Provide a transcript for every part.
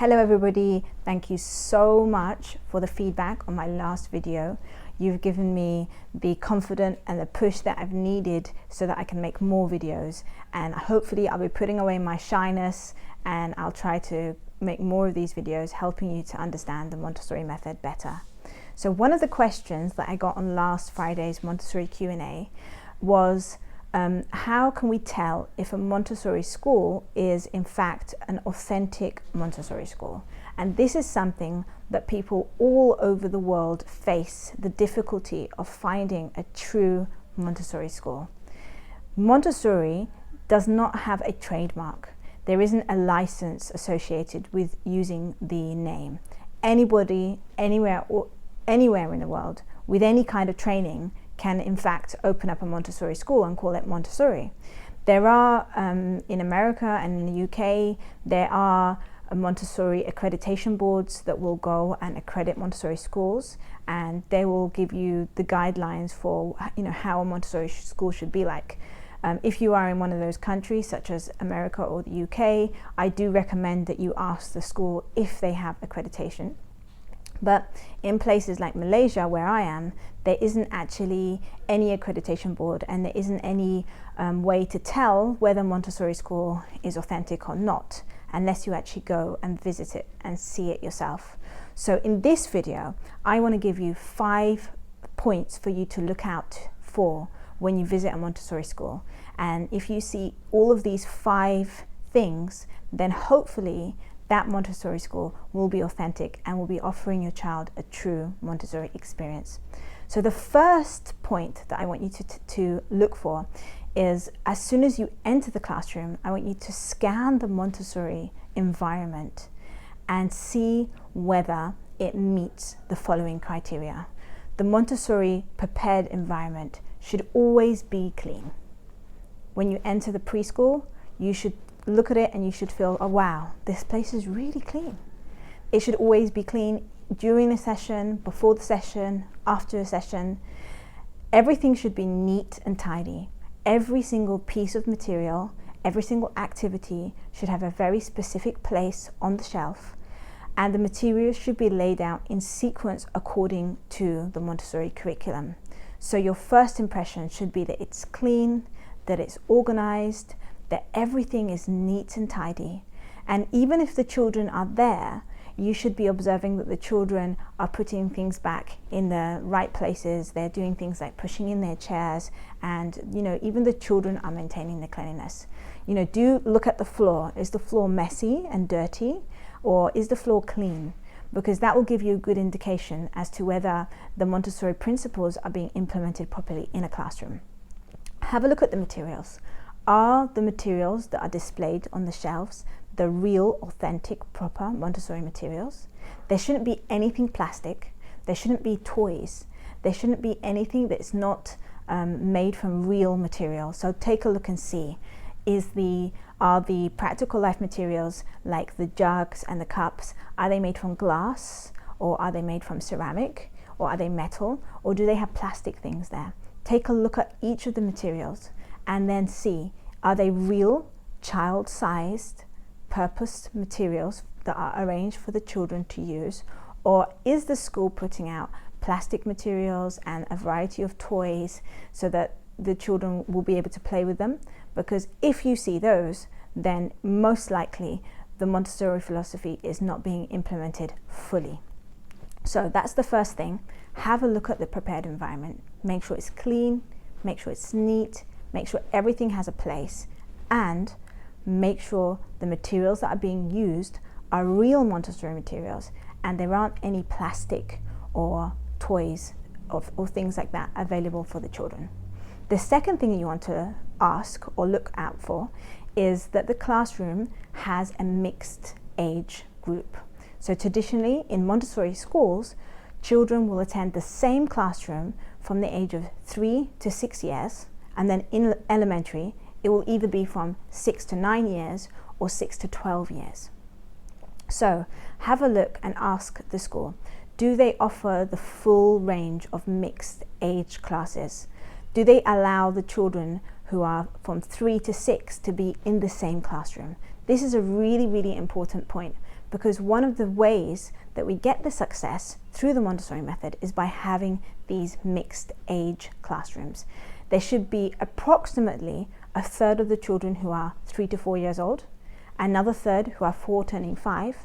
Hello everybody, thank you so much for the feedback on my last video. You've given me the confidence and the push that I've needed so that I can make more videos, and hopefully I'll be putting away my shyness and I'll try to make more of these videos helping you to understand the Montessori method better. So one of the questions that I got on last Friday's Montessori Q&A was how can we tell if a Montessori school is in fact an authentic Montessori school? And this is something that people all over the world face, the difficulty of finding a true Montessori school. Montessori does not have a trademark. There isn't a license associated with using the name. Anybody, anywhere in the world with any kind of training can in fact open up a Montessori school and call it Montessori. There are, in America and in the UK, there are Montessori accreditation boards that will go and accredit Montessori schools, and they will give you the guidelines for how a Montessori school should be like. If you are in one of those countries such as America or the UK, I do recommend that you ask the school if they have accreditation. But in places like Malaysia, where I am, there isn't actually any accreditation board, and there isn't any way to tell whether Montessori school is authentic or not, unless you actually go and visit it and see it yourself. So in this video, I want to give you 5 points for you to look out for when you visit a Montessori school. And if you see all of these 5 things, then hopefully that Montessori school will be authentic and will be offering your child a true Montessori experience. So the first point that I want you to look for is, as soon as you enter the classroom, I want you to scan the Montessori environment and see whether it meets the following criteria. The Montessori prepared environment should always be clean. When you enter the preschool, you should look at it and you should feel, oh wow, this place is really clean. It should always be clean during the session, before the session, after the session. Everything should be neat and tidy. Every single piece of material, every single activity should have a very specific place on the shelf, and the materials should be laid out in sequence according to the Montessori curriculum. So your first impression should be that it's clean, that it's organized, that everything is neat and tidy. And even if the children are there, you should be observing that the children are putting things back in the right places. They're doing things like pushing in their chairs, and even the children are maintaining the cleanliness. Do look at the floor. Is the floor messy and dirty, or is the floor clean? Because that will give you a good indication as to whether the Montessori principles are being implemented properly in a classroom. Have a look at the materials. Are the materials that are displayed on the shelves the real, authentic, proper Montessori materials? There shouldn't be anything plastic. There shouldn't be toys. There shouldn't be anything that's not made from real material. So take a look and see. Are the practical life materials, like the jugs and the cups, are they made from glass, or are they made from ceramic, or are they metal, or do they have plastic things there? Take a look at each of the materials and then see, are they real, child-sized, purposed materials that are arranged for the children to use, or is the school putting out plastic materials and a variety of toys so that the children will be able to play with them? Because if you see those, then most likely the Montessori philosophy is not being implemented fully. So that's the first thing. Have a look at the prepared environment. Make sure it's clean, make sure it's neat, make sure everything has a place, and make sure the materials that are being used are real Montessori materials and there aren't any plastic or toys or things like that available for the children. The second thing you want to ask or look out for is that the classroom has a mixed age group. So traditionally in Montessori schools, children will attend the same classroom from the age of 3 to 6 years, and then in elementary it will either be from 6 to 9 years or 6 to 12 years. So have a look and ask the school, do they offer the full range of mixed age classes? Do they allow the children who are from 3 to 6 to be in the same classroom? This is a really, really important point, because one of the ways that we get the success through the Montessori method is by having these mixed age classrooms. There should be approximately a third of the children who are 3 to 4 years old, another third who are 4 turning 5,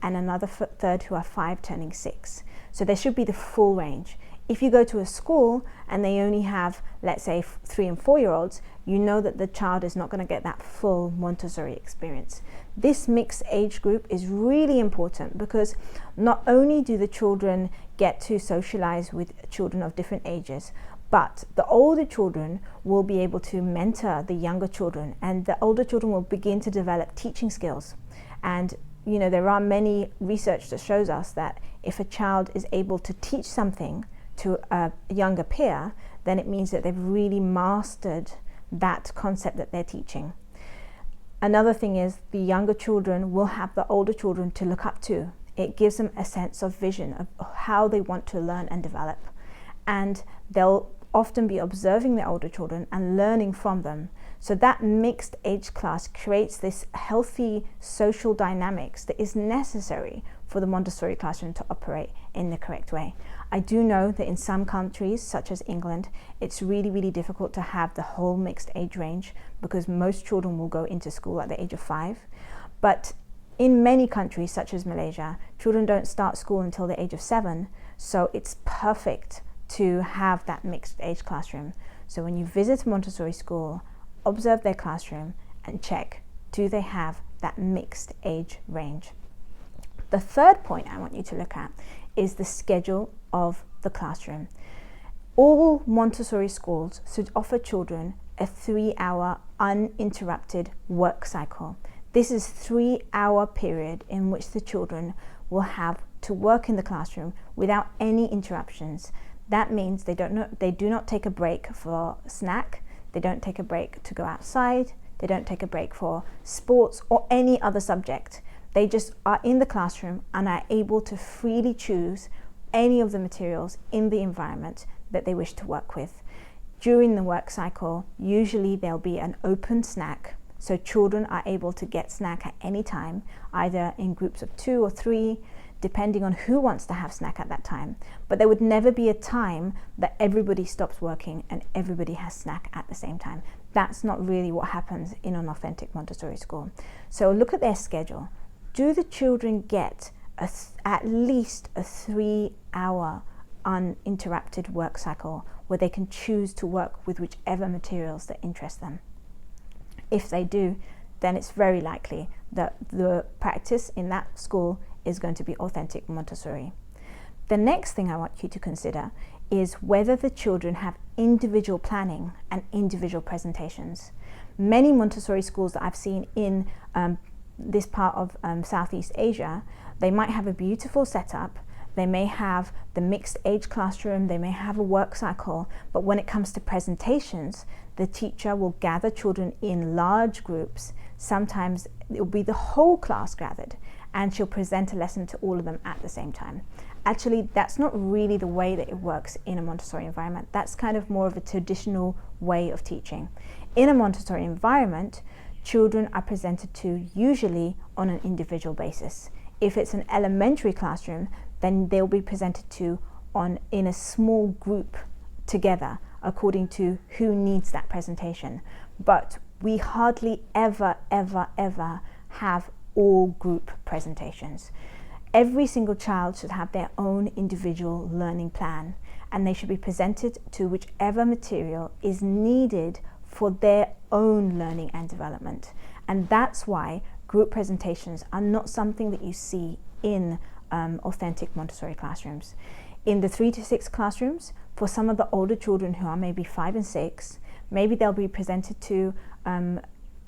and another third who are 5 turning 6. So there should be the full range. If you go to a school and they only have, let's say, 3 and 4 year olds, you know that the child is not going to get that full Montessori experience. This mixed age group is really important, because not only do the children get to socialize with children of different ages, but the older children will be able to mentor the younger children, and the older children will begin to develop teaching skills. And you know, there are many research that shows us that if a child is able to teach something to a younger peer, then it means that they've really mastered that concept that they're teaching. Another thing is, the younger children will have the older children to look up to. It gives them a sense of vision of how they want to learn and develop. And they'll often be observing the older children and learning from them. So that mixed age class creates this healthy social dynamics that is necessary for the Montessori classroom to operate in the correct way. I do know that in some countries, such as England, it's really, really difficult to have the whole mixed age range, because most children will go into school at the age of 5. But in many countries, such as Malaysia, children don't start school until the age of 7. So it's perfect to have that mixed age classroom. So when you visit a Montessori school, observe their classroom and check, do they have that mixed age range? The third point I want you to look at is the schedule of the classroom. All Montessori schools should offer children a 3-hour uninterrupted work cycle. This is 3-hour period in which the children will have to work in the classroom without any interruptions. That means they do not take a break for snack, they don't take a break to go outside, they don't take a break for sports or any other subject. They just are in the classroom and are able to freely choose any of the materials in the environment that they wish to work with. During the work cycle, usually there'll be an open snack, so children are able to get snack at any time, either in groups of 2 or 3, depending on who wants to have snack at that time. But there would never be a time that everybody stops working and everybody has snack at the same time. That's not really what happens in an authentic Montessori school. So look at their schedule. Do the children get at least a 3-hour uninterrupted work cycle where they can choose to work with whichever materials that interest them? If they do, then it's very likely that the practice in that school is going to be authentic Montessori. The next thing I want you to consider is whether the children have individual planning and individual presentations. Many Montessori schools that I've seen in this part of Southeast Asia, they might have a beautiful setup, they may have the mixed age classroom, they may have a work cycle, but when it comes to presentations, the teacher will gather children in large groups. Sometimes it will be the whole class gathered, and she'll present a lesson to all of them at the same time. Actually, that's not really the way that it works in a Montessori environment. That's kind of more of a traditional way of teaching. In a Montessori environment, children are presented to usually on an individual basis. If it's an elementary classroom, then they'll be presented to in a small group together according to who needs that presentation. But we hardly ever have all group presentations. Every single child should have their own individual learning plan, and they should be presented to whichever material is needed for their own learning and development. And that's why group presentations are not something that you see in authentic Montessori classrooms. In the 3 to 6 classrooms, for some of the older children who are maybe 5 and 6, maybe they'll be presented to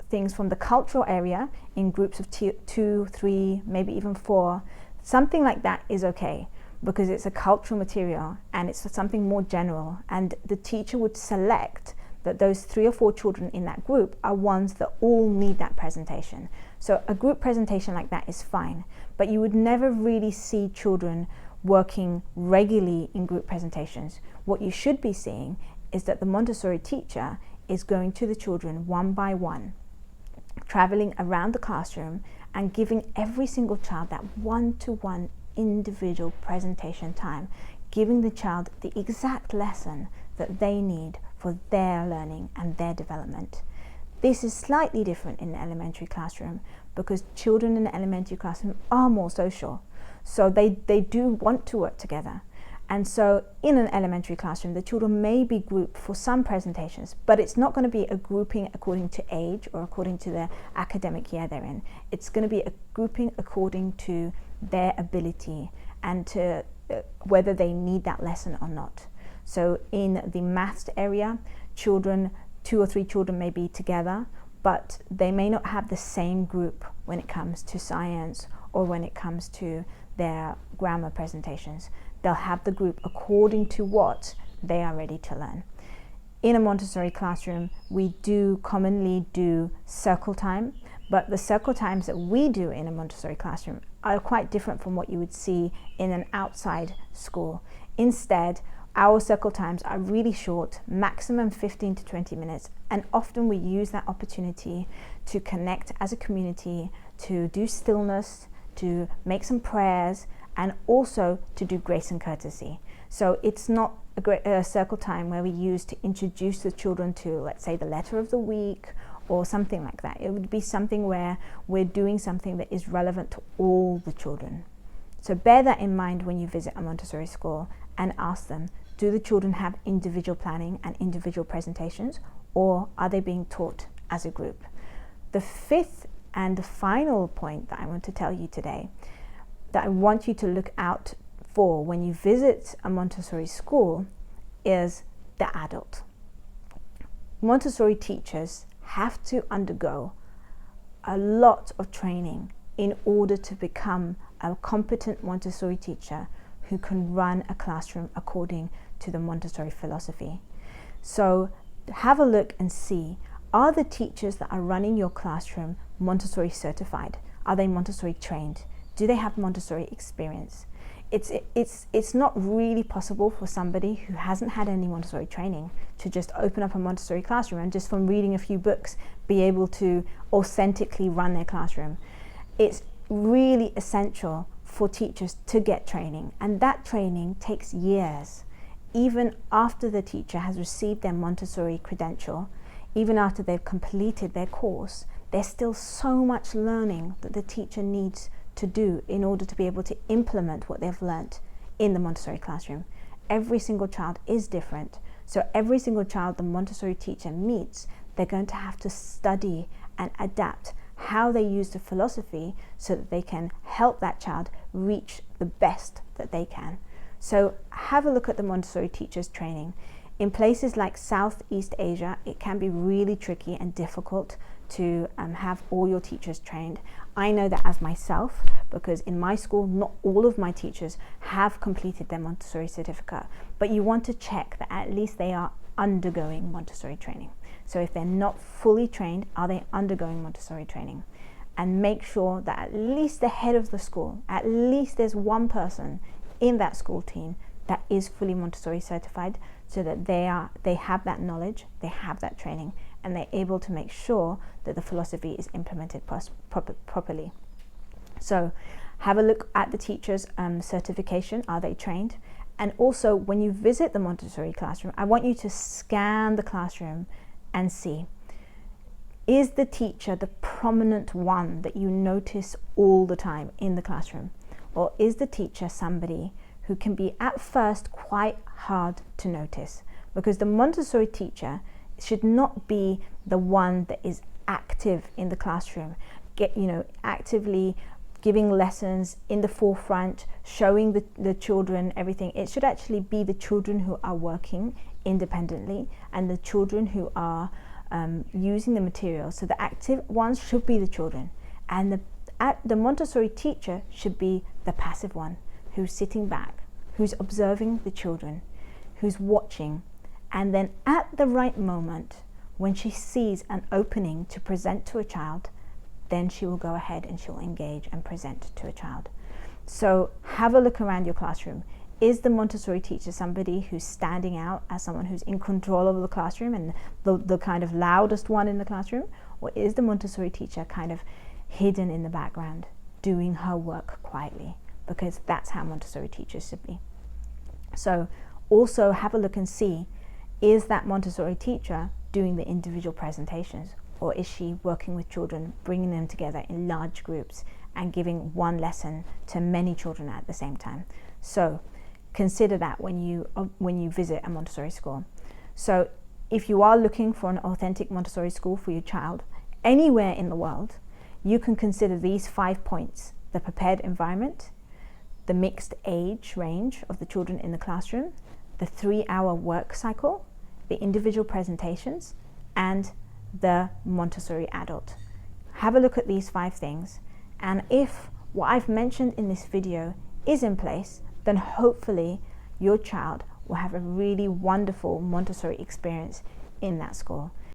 things from the cultural area in groups of 2, 3, maybe even 4. Something like that is okay, because it's a cultural material and it's something more general, and the teacher would select that those 3 or 4 children in that group are ones that all need that presentation. So a group presentation like that is fine, but you would never really see children working regularly in group presentations. What you should be seeing is that the Montessori teacher is going to the children one by one, traveling around the classroom and giving every single child that one-to-one individual presentation time, giving the child the exact lesson that they need for their learning and their development. This is slightly different in the elementary classroom because children in the elementary classroom are more social. So they do want to work together. And so in an elementary classroom, the children may be grouped for some presentations, but it's not going to be a grouping according to age or according to the academic year they're in. It's going to be a grouping according to their ability and to whether they need that lesson or not. So in the maths area, children, 2 or 3 children may be together, but they may not have the same group when it comes to science or when it comes to their grammar presentations. They'll have the group according to what they are ready to learn. In a Montessori classroom, we do commonly do circle time, but the circle times that we do in a Montessori classroom are quite different from what you would see in an outside school. Instead, our circle times are really short, maximum 15 to 20 minutes, and often we use that opportunity to connect as a community, to do stillness, to make some prayers, and also to do grace and courtesy. So it's not a circle time where we use to introduce the children to, let's say, the letter of the week or something like that. It would be something where we're doing something that is relevant to all the children. So bear that in mind when you visit a Montessori school and ask them, do the children have individual planning and individual presentations, or are they being taught as a group? The fifth and the final point that I want to tell you today, that I want you to look out for when you visit a Montessori school, is the adult. Montessori teachers have to undergo a lot of training in order to become a competent Montessori teacher who can run a classroom according to the Montessori philosophy. So have a look and see, are the teachers that are running your classroom Montessori certified? Are they Montessori trained? Do they have Montessori experience? It's not really possible for somebody who hasn't had any Montessori training to just open up a Montessori classroom and just from reading a few books be able to authentically run their classroom. It's really essential for teachers to get training, and that training takes years. Even after the teacher has received their Montessori credential, even after they've completed their course, there's still so much learning that the teacher needs to do in order to be able to implement what they've learnt in the Montessori classroom. Every single child is different, so every single child the Montessori teacher meets, they're going to have to study and adapt how they use the philosophy so that they can help that child reach the best that they can. So have a look at the Montessori teachers training. In places like Southeast Asia, it can be really tricky and difficult to have all your teachers trained. I know that as myself, because in my school, not all of my teachers have completed their Montessori certificate, but you want to check that at least they are undergoing Montessori training. So if they're not fully trained, are they undergoing Montessori training? And make sure that at least the head of the school, at least there's one person in that school team that is fully Montessori certified, so that they have that knowledge, they have that training, and they're able to make sure that the philosophy is implemented properly. So have a look at the teacher's certification. Are they trained? And also, when you visit the Montessori classroom, I want you to scan the classroom and see, is the teacher the prominent one that you notice all the time in the classroom? Or is the teacher somebody who can be at first quite hard to notice? Because the Montessori teacher should not be the one that is active in the classroom, actively giving lessons in the forefront, showing the children everything. It should actually be the children who are working independently and the children who are using the material. So the active ones should be the children, and the Montessori teacher should be the passive one, who's sitting back, who's observing the children, who's watching, and then at the right moment, when she sees an opening to present to a child, then she will go ahead and she'll engage and present to a child. So have a look around your classroom. Is the Montessori teacher somebody who's standing out as someone who's in control of the classroom and the kind of loudest one in the classroom? or is the Montessori teacher kind of hidden in the background, doing her work quietly? Because that's how Montessori teachers should be. So also have a look and see, is that Montessori teacher doing the individual presentations, or is she working with children, bringing them together in large groups and giving one lesson to many children at the same time? So consider that when you visit a Montessori school. So if you are looking for an authentic Montessori school for your child anywhere in the world, you can consider these 5 points: the prepared environment, the mixed age range of the children in the classroom, the 3-hour work cycle, the individual presentations, and the Montessori adult. Have a look at these 5 things, and if what I've mentioned in this video is in place, then hopefully your child will have a really wonderful Montessori experience in that school.